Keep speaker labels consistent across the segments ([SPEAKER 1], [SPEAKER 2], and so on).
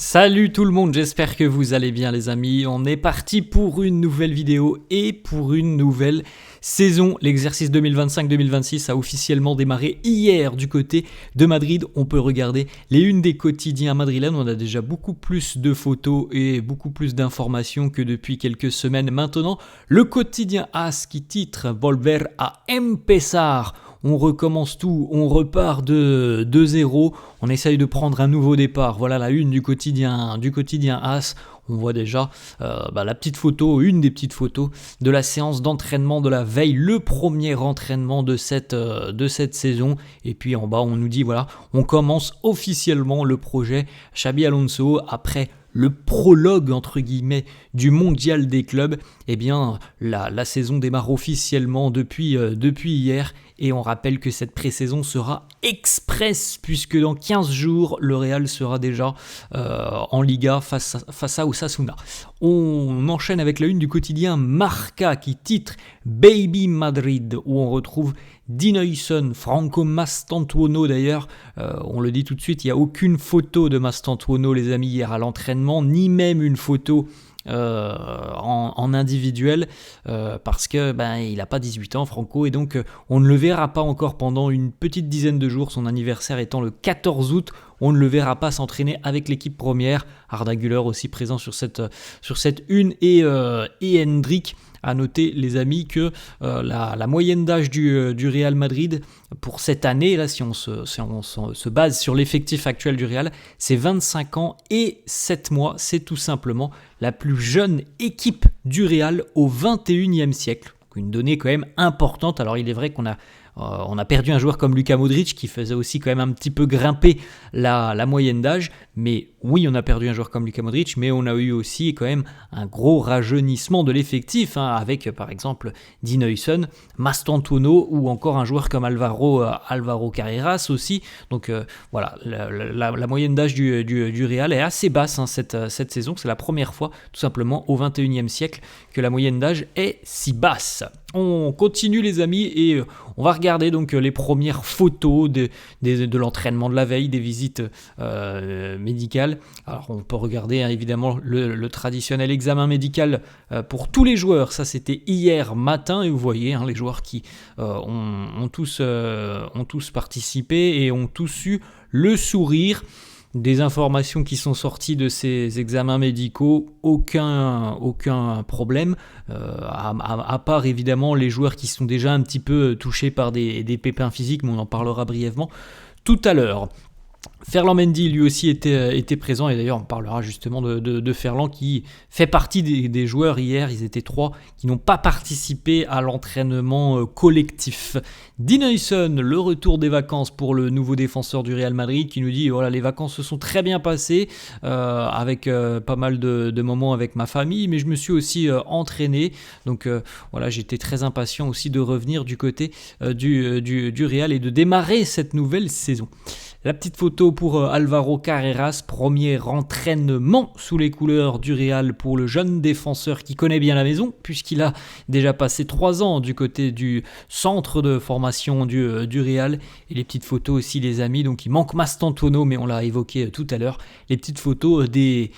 [SPEAKER 1] Salut tout le monde, j'espère que vous allez bien les amis. On est parti pour une nouvelle vidéo et pour une nouvelle saison. L'exercice 2025-2026 a officiellement démarré hier du côté de Madrid. On peut regarder les unes des quotidiens madrilènes. On a déjà beaucoup plus de photos et beaucoup plus d'informations que depuis quelques semaines maintenant. Le quotidien AS qui titre « Volver a empezar ». On recommence tout, on repart de 0, on essaye de prendre un nouveau départ. Voilà la une du quotidien AS. On voit déjà la petite photo, une des petites photos de la séance d'entraînement de la veille, le premier entraînement de cette saison. Et puis en bas, on nous dit voilà, on commence officiellement le projet Xabi Alonso après le prologue entre guillemets du mondial des clubs. Eh bien, la saison démarre officiellement depuis hier. Et on rappelle que cette pré-saison sera express puisque dans 15 jours, le Real sera déjà en Liga face à Osasuna. On enchaîne avec la une du quotidien Marca qui titre Baby Madrid où on retrouve Dean Huijsen, Franco Mastantuono d'ailleurs, on le dit tout de suite, il n'y a aucune photo de Mastantuono les amis hier à l'entraînement, ni même une photo en individuel parce que il n'a pas 18 ans Franco et donc on ne le verra pas encore pendant une petite dizaine de jours, son anniversaire étant le 14 août. On ne le verra pas s'entraîner avec l'équipe première. Arda Güler aussi présent sur cette une et Hendrik. À noter les amis que la moyenne d'âge du Real Madrid pour cette année, là, si on se base sur l'effectif actuel du Real, c'est 25 ans et 7 mois. C'est tout simplement la plus jeune équipe du Real au 21e siècle. Une donnée quand même importante. Alors il est vrai qu'on a perdu un joueur comme Luka Modric qui faisait aussi quand même un petit peu grimper la moyenne d'âge. Mais oui, on a perdu un joueur comme Luka Modric, mais on a eu aussi quand même un gros rajeunissement de l'effectif avec par exemple Dean Huijsen, Mastantuono ou encore un joueur comme Alvaro Carreras aussi. Donc voilà, la moyenne d'âge du Real est assez basse cette saison. C'est la première fois tout simplement au 21e siècle que la moyenne d'âge est si basse. On continue les amis et on va regarder donc les premières photos de l'entraînement de la veille, des visites médicales. Alors on peut regarder évidemment le traditionnel examen médical pour tous les joueurs. Ça c'était hier matin et vous voyez les joueurs qui ont tous participé et ont tous eu le sourire. Des informations qui sont sorties de ces examens médicaux, aucun problème, à part évidemment les joueurs qui sont déjà un petit peu touchés par des pépins physiques, mais on en parlera brièvement tout à l'heure. Ferland Mendy lui aussi était présent et d'ailleurs on parlera justement de Ferland qui fait partie des joueurs hier, ils étaient 3 qui n'ont pas participé à l'entraînement collectif. Dean Huijsen, le retour des vacances pour le nouveau défenseur du Real Madrid qui nous dit voilà les vacances se sont très bien passées avec pas mal de moments avec ma famille mais je me suis aussi entraîné donc voilà j'étais très impatient aussi de revenir du côté du Real et de démarrer cette nouvelle saison. La petite photo pour Alvaro Carreras, premier entraînement sous les couleurs du Real pour le jeune défenseur qui connaît bien la maison, puisqu'il a déjà passé 3 ans du côté du centre de formation du Real. Et les petites photos aussi les amis, donc il manque Mastantuono, mais on l'a évoqué tout à l'heure, les petites photos des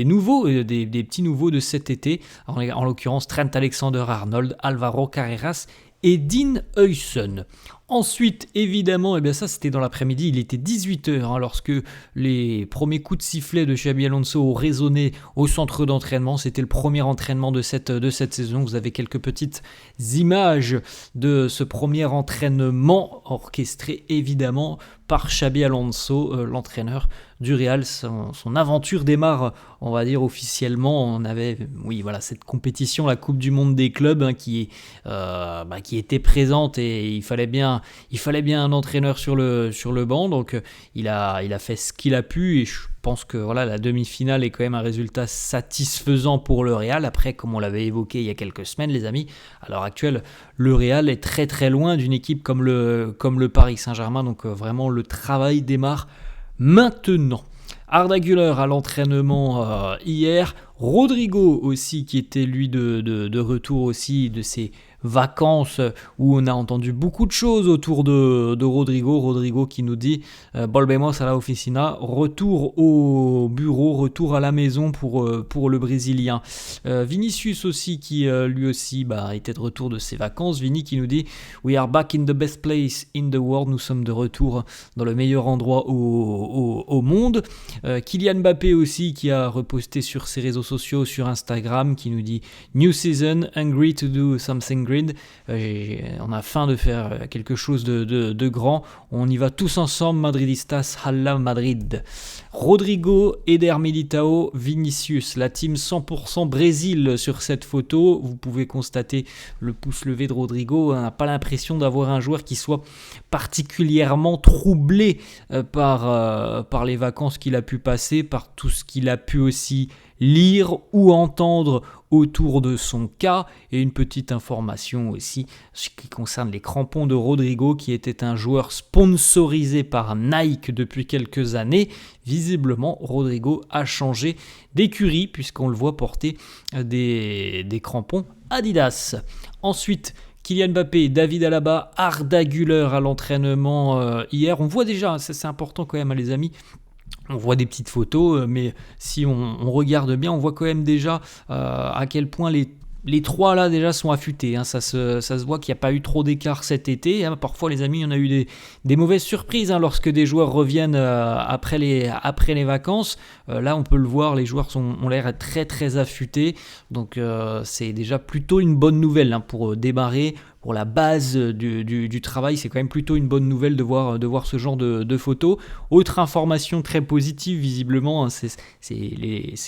[SPEAKER 1] nouveaux, des petits nouveaux de cet été, en l'occurrence Trent Alexander-Arnold, Alvaro Carreras et Dean Huijsen. Ensuite, évidemment, ça c'était dans l'après-midi, il était 18h lorsque les premiers coups de sifflet de Xabi Alonso ont résonné au centre d'entraînement. C'était le premier entraînement de cette saison. Vous avez quelques petites images de ce premier entraînement orchestré évidemment par Xabi Alonso, l'entraîneur du Real. Son aventure démarre, on va dire officiellement. On avait, cette compétition, la Coupe du Monde des clubs, qui était présente et il fallait bien un entraîneur sur le banc. Donc il a fait ce qu'il a pu et je pense que la demi-finale est quand même un résultat satisfaisant pour le Real. Après, comme on l'avait évoqué il y a quelques semaines, les amis, à l'heure actuelle, le Real est très très loin d'une équipe comme le Paris Saint-Germain. Donc vraiment, le travail démarre maintenant. Arda Güler à l'entraînement hier, Rodrigo aussi qui était lui de retour aussi de ses vacances où on a entendu beaucoup de choses autour de Rodrigo. Rodrigo qui nous dit Volvemos a la oficina, retour au bureau, retour à la maison pour le Brésilien. Vinicius aussi qui lui aussi était de retour de ses vacances. Vini qui nous dit We are back in the best place in the world. Nous sommes de retour dans le meilleur endroit au monde. Kylian Mbappé aussi qui a reposté sur ses réseaux sociaux, sur Instagram, qui nous dit New season, hungry to do something great. On a faim de faire quelque chose de grand. On y va tous ensemble, Madridistas, Halla Madrid. Rodrigo, Eder Militao, Vinicius, la team 100% Brésil sur cette photo. Vous pouvez constater le pouce levé de Rodrigo. On n'a pas l'impression d'avoir un joueur qui soit particulièrement troublé par les vacances qu'il a pu passer, par tout ce qu'il a pu aussi lire ou entendre autour de son cas. Et une petite information aussi ce qui concerne les crampons de Rodrigo, qui était un joueur sponsorisé par Nike depuis quelques années. Visiblement, Rodrigo a changé d'écurie puisqu'on le voit porter des crampons Adidas. Ensuite, Kylian Mbappé, David Alaba, Arda Güler à l'entraînement hier. On voit déjà, ça c'est important quand même les amis, on voit des petites photos, mais si on regarde bien, on voit quand même déjà à quel point les trois là déjà sont affûtés. Ça se voit qu'il n'y a pas eu trop d'écart cet été. Parfois les amis, on a eu des mauvaises surprises lorsque des joueurs reviennent après les vacances. Là on peut le voir, les joueurs ont l'air très très affûtés. Donc c'est déjà plutôt une bonne nouvelle pour démarrer. Pour la base du travail, c'est quand même plutôt une bonne nouvelle de voir ce genre de photos. Autre information très positive, visiblement, c'est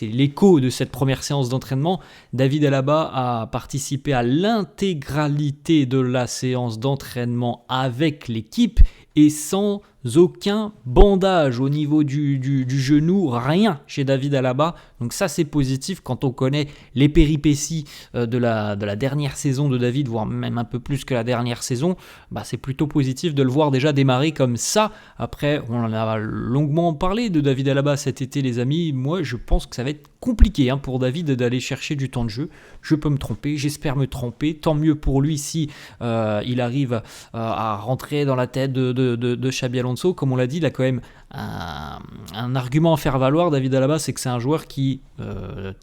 [SPEAKER 1] l'écho de cette première séance d'entraînement. David Alaba a participé à l'intégralité de la séance d'entraînement avec l'équipe et sans aucun bandage au niveau du genou, rien chez David Alaba. Donc ça c'est positif quand on connaît les péripéties de la dernière saison de David, voire même un peu plus que la dernière saison. C'est plutôt positif de le voir déjà démarrer comme ça. Après, on en a longuement parlé de David Alaba cet été les amis. Moi je pense que ça va être compliqué pour David d'aller chercher du temps de jeu. Je peux me tromper, j'espère me tromper. Tant mieux pour lui si il arrive à rentrer dans la tête de Xabi Alonso. Comme on l'a dit, il a quand même un argument à faire valoir. David Alaba, c'est que c'est un joueur qui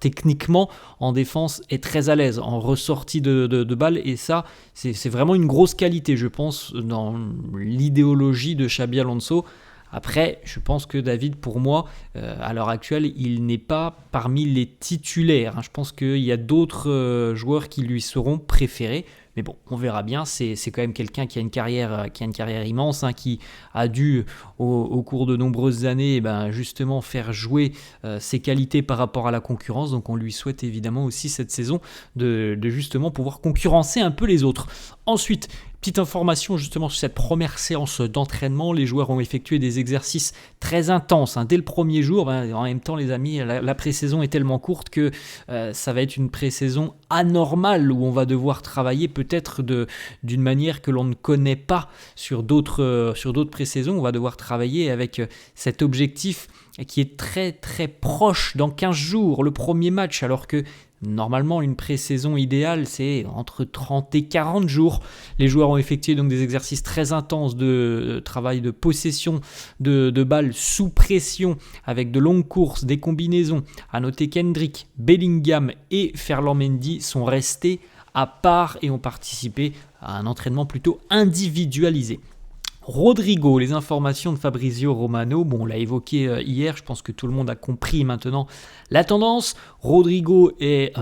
[SPEAKER 1] techniquement en défense est très à l'aise en ressortie de balle, et ça c'est vraiment une grosse qualité je pense dans l'idéologie de Xabi Alonso. Après, je pense que David, pour moi, à l'heure actuelle, il n'est pas parmi les titulaires. Je pense qu'il y a d'autres joueurs qui lui seront préférés. Mais bon, on verra bien. C'est quand même quelqu'un qui a une carrière immense, qui a dû, au cours de nombreuses années, justement faire jouer ses qualités par rapport à la concurrence. Donc on lui souhaite évidemment aussi cette saison de justement pouvoir concurrencer un peu les autres. Ensuite, petite information justement sur cette première séance d'entraînement, les joueurs ont effectué des exercices très intenses dès le premier jour. En même temps les amis, la pré-saison est tellement courte que ça va être une pré-saison anormale où on va devoir travailler peut-être d'une manière que l'on ne connaît pas sur d'autres pré-saisons. On va devoir travailler avec cet objectif qui est très très proche dans 15 jours, le premier match, alors que normalement, une pré-saison idéale, c'est entre 30 et 40 jours. Les joueurs ont effectué donc des exercices très intenses de travail de possession de balles sous pression avec de longues courses, des combinaisons. À noter qu'Hendrick, Bellingham et Ferland Mendy sont restés à part et ont participé à un entraînement plutôt individualisé. Rodrigo, les informations de Fabrizio Romano, on l'a évoqué hier, je pense que tout le monde a compris maintenant la tendance. Rodrigo est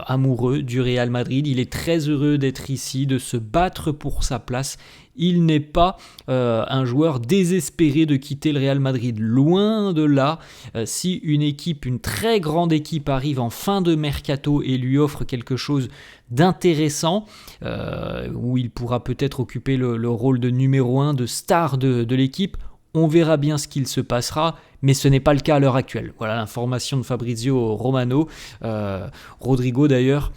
[SPEAKER 1] amoureux du Real Madrid, il est très heureux d'être ici, de se battre pour sa place. Il n'est pas un joueur désespéré de quitter le Real Madrid, loin de là. Si une très grande équipe arrive en fin de mercato et lui offre quelque chose d'intéressant, où il pourra peut-être occuper le rôle de numéro 1, de star de l'équipe, on verra bien ce qu'il se passera, mais ce n'est pas le cas à l'heure actuelle. Voilà l'information de Fabrizio Romano. Rodrigo d'ailleurs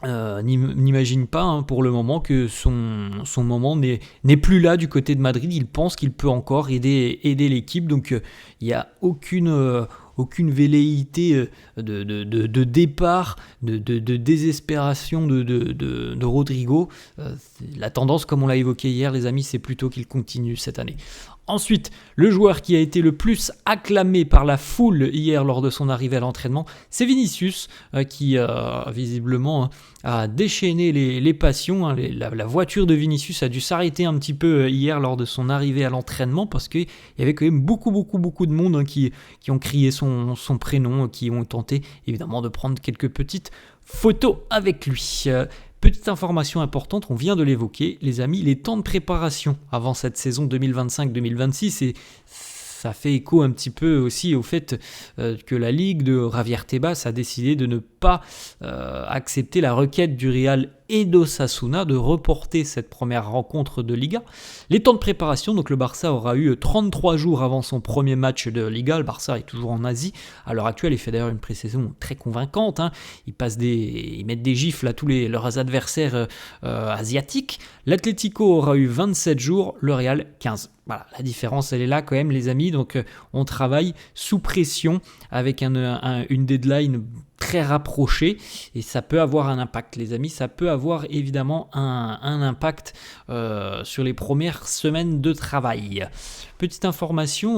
[SPEAKER 1] n'imagine pas pour le moment que son moment n'est plus là du côté de Madrid. Il pense qu'il peut encore aider l'équipe, donc il n'y a aucune aucune velléité de départ, de désespération de Rodrigo. La tendance, comme on l'a évoqué hier, les amis, c'est plutôt qu'il continue cette année. Ensuite, le joueur qui a été le plus acclamé par la foule hier lors de son arrivée à l'entraînement, c'est Vinicius, qui visiblement a déchaîné les passions. La voiture de Vinicius a dû s'arrêter un petit peu hier lors de son arrivée à l'entraînement, parce qu'il y avait quand même beaucoup de monde qui ont crié son prénom, qui ont tenté évidemment de prendre quelques petites photos avec lui. Petite information importante, on vient de l'évoquer, les amis, les temps de préparation avant cette saison 2025-2026, et ça fait écho un petit peu aussi au fait que la Ligue de Javier Tebas a décidé de ne pas accepter la requête du Real et d'Osasuna de reporter cette première rencontre de Liga. Les temps de préparation, donc le Barça aura eu 33 jours avant son premier match de Liga. Le Barça est toujours en Asie. À l'heure actuelle, il fait d'ailleurs une pré-saison très convaincante. Ils mettent des gifles à tous leurs adversaires asiatiques. L'Atlético aura eu 27 jours, le Real 15. Voilà, la différence, elle est là quand même, les amis. Donc, on travaille sous pression avec une deadline très rapprochée, et ça peut avoir un impact, les amis. Ça peut avoir évidemment un impact sur les premières semaines de travail. Petite information,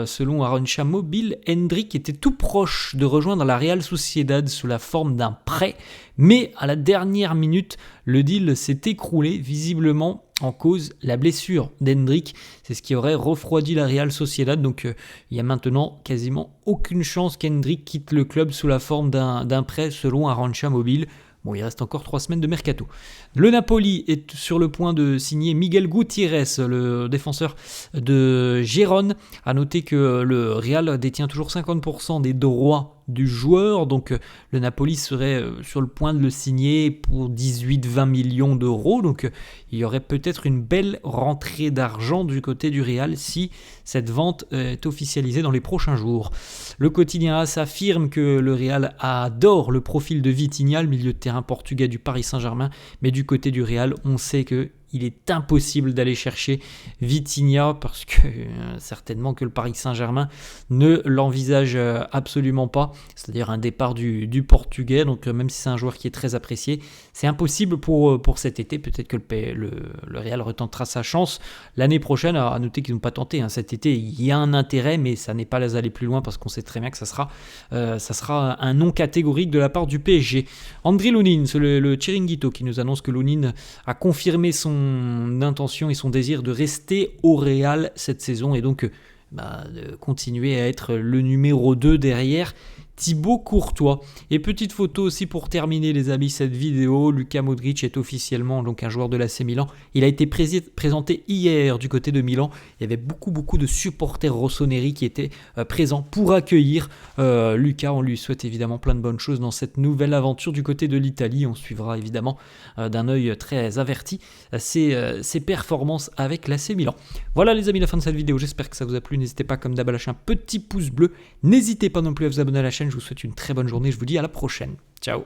[SPEAKER 1] selon Arantxa Mobile, Endrick était tout proche de rejoindre la Real Sociedad sous la forme d'un prêt, mais à la dernière minute, le deal s'est écroulé, visiblement en cause la blessure d'Endrick. C'est ce qui aurait refroidi la Real Sociedad. Donc il y a maintenant quasiment aucune chance qu'Endrick quitte le club sous la forme d'un prêt, selon Arantxa Mobile. Bon, il reste encore 3 semaines de mercato. Le Napoli est sur le point de signer Miguel Gutiérrez, le défenseur de Gérone. A noter que le Real détient toujours 50% des droits du joueur, donc le Napoli serait sur le point de le signer pour 18-20 millions d'euros. Donc il y aurait peut-être une belle rentrée d'argent du côté du Real si cette vente est officialisée dans les prochains jours. Le quotidien AS affirme que le Real adore le profil de Vitinha, le milieu de terrain portugais du Paris Saint-Germain, mais du côté du Real, on sait que il est impossible d'aller chercher Vitinha, parce que certainement que le Paris Saint-Germain ne l'envisage absolument pas, c'est-à-dire un départ du Portugais. Donc même si c'est un joueur qui est très apprécié, c'est impossible pour cet été. Peut-être que le Real retentera sa chance l'année prochaine. À noter qu'ils n'ont pas tenté, cet été il y a un intérêt, mais ça n'est pas d'aller plus loin, parce qu'on sait très bien que ça sera un non catégorique de la part du PSG. Andriy Lunin, c'est le Chiringuito qui nous annonce que Lunin a confirmé son intention et son désir de rester au Real cette saison, et donc de continuer à être le numéro 2 derrière Thibaut Courtois. Et petite photo aussi pour terminer, les amis, cette vidéo. Luka Modric est officiellement donc un joueur de l'AC Milan. Il a été présenté hier du côté de Milan. Il y avait beaucoup de supporters rossoneri qui étaient présents pour accueillir Luka. On lui souhaite évidemment plein de bonnes choses dans cette nouvelle aventure du côté de l'Italie. On suivra évidemment d'un œil très averti ses performances avec l'AC Milan. Voilà les amis, la fin de cette vidéo. J'espère que ça vous a plu. N'hésitez pas comme d'hab à lâcher un petit pouce bleu. N'hésitez pas non plus à vous abonner à la chaîne. Je vous souhaite une très bonne journée. Je vous dis à la prochaine. Ciao.